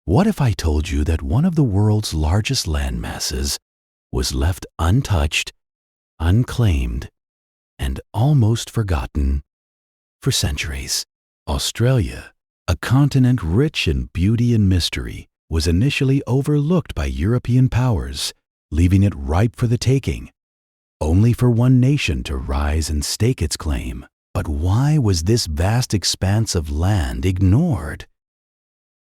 What if I told you that one of the world's largest land masses was left untouched, unclaimed, and almost forgotten for centuries? Australia, a continent rich in beauty and mystery, was initially overlooked by European powers, leaving it ripe for the taking, only for one nation to rise and stake its claim. But why was this vast expanse of land ignored?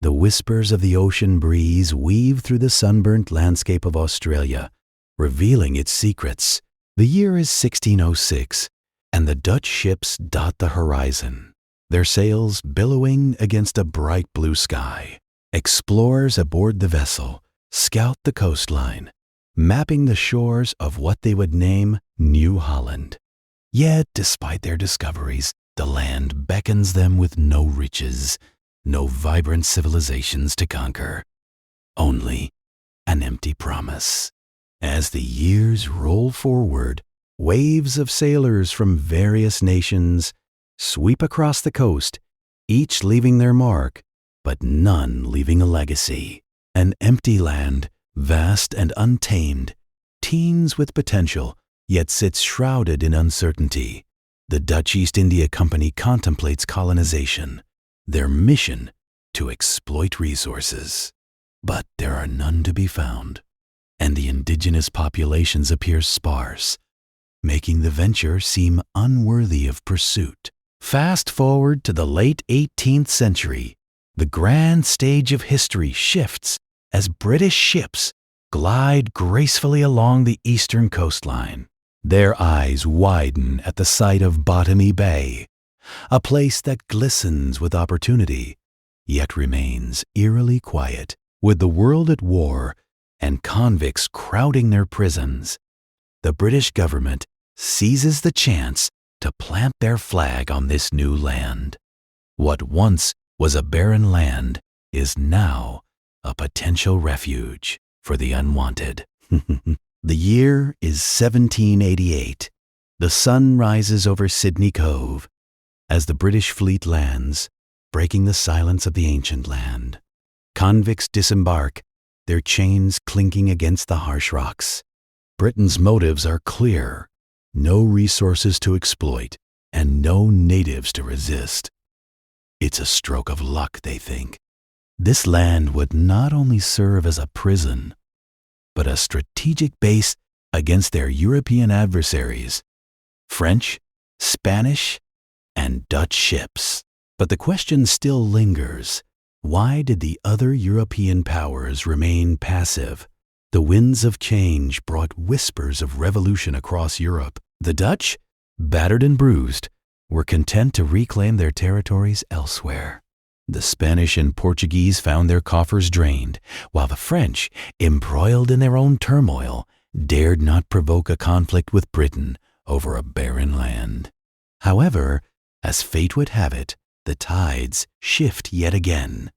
The whispers of the ocean breeze weave through the sunburnt landscape of Australia, revealing its secrets. The year is 1606, and the Dutch ships dot the horizon, their sails billowing against a bright blue sky. Explorers aboard the vessel scout the coastline, mapping the shores of what they would name New Holland. Yet, despite their discoveries, the land beckons them with no riches, no vibrant civilizations to conquer, only an empty promise. As the years roll forward, waves of sailors from various nations sweep across the coast, each leaving their mark, but none leaving a legacy. An empty land, vast and untamed, teems with potential, yet sits shrouded in uncertainty. The Dutch East India Company contemplates colonization, their mission to exploit resources. But there are none to be found, and the indigenous populations appear sparse, making the venture seem unworthy of pursuit. Fast forward to the late 18th century, the grand stage of history shifts as British ships glide gracefully along the eastern coastline. Their eyes widen at the sight of Botany Bay, a place that glistens with opportunity, yet remains eerily quiet. With the world at war and convicts crowding their prisons, the British government seizes the chance to plant their flag on this new land. What once was a barren land is now a potential refuge for the unwanted. The year is 1788. The sun rises over Sydney Cove as the British fleet lands, breaking the silence of the ancient land. Convicts disembark, their chains clinking against the harsh rocks. Britain's motives are clear: no resources to exploit and no natives to resist. It's a stroke of luck, they think. This land would not only serve as a prison, but a strategic base against their European adversaries, French, Spanish, and Dutch ships. But the question still lingers: why did the other European powers remain passive? The winds of change brought whispers of revolution across Europe. The Dutch, battered and bruised, were content to reclaim their territories elsewhere. The Spanish and Portuguese found their coffers drained, while the French, embroiled in their own turmoil, dared not provoke a conflict with Britain over a barren land. However, as fate would have it, the tides shift yet again.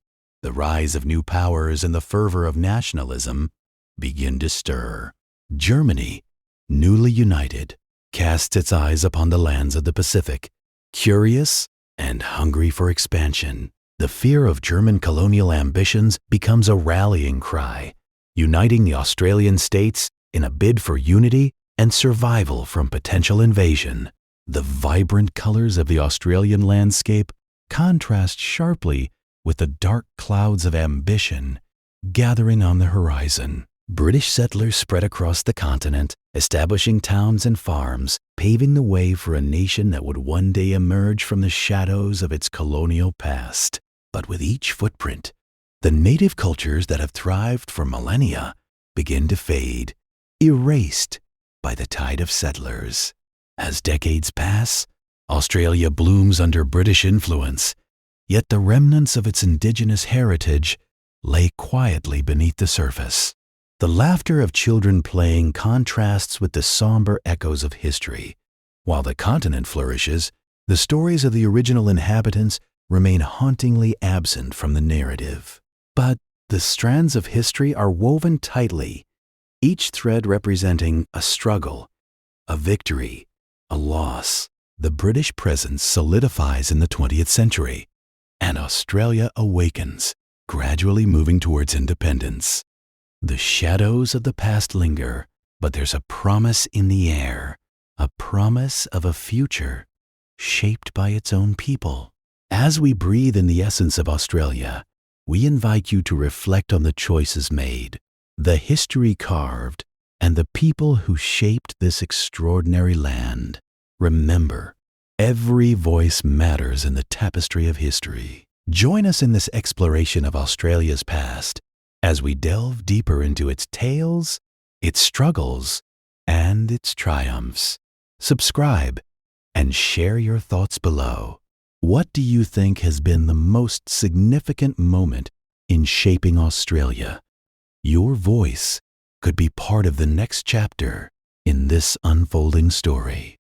The rise of new powers and the fervor of nationalism begin to stir. Germany, newly united, casts its eyes upon the lands of the Pacific, curious and hungry for expansion. The fear of German colonial ambitions becomes a rallying cry, uniting the Australian states in a bid for unity and survival from potential invasion. The vibrant colors of the Australian landscape contrast sharply with the dark clouds of ambition gathering on the horizon. British settlers spread across the continent, establishing towns and farms, paving the way for a nation that would one day emerge from the shadows of its colonial past. But with each footprint, the native cultures that have thrived for millennia begin to fade, erased by the tide of settlers. As decades pass, Australia blooms under British influence, yet the remnants of its indigenous heritage lay quietly beneath the surface. The laughter of children playing contrasts with the somber echoes of history. While the continent flourishes, the stories of the original inhabitants remain hauntingly absent from the narrative. But the strands of history are woven tightly, each thread representing a struggle, a victory, a loss. The British presence solidifies in the 20th century, and Australia awakens, gradually moving towards independence. The shadows of the past linger, but there's a promise in the air, a promise of a future shaped by its own people. As we breathe in the essence of Australia, we invite you to reflect on the choices made, the history carved, and the people who shaped this extraordinary land. Remember, every voice matters in the tapestry of history. Join us in this exploration of Australia's past as we delve deeper into its tales, its struggles, and its triumphs. Subscribe and share your thoughts below. What do you think has been the most significant moment in shaping Australia? Your voice could be part of the next chapter in this unfolding story.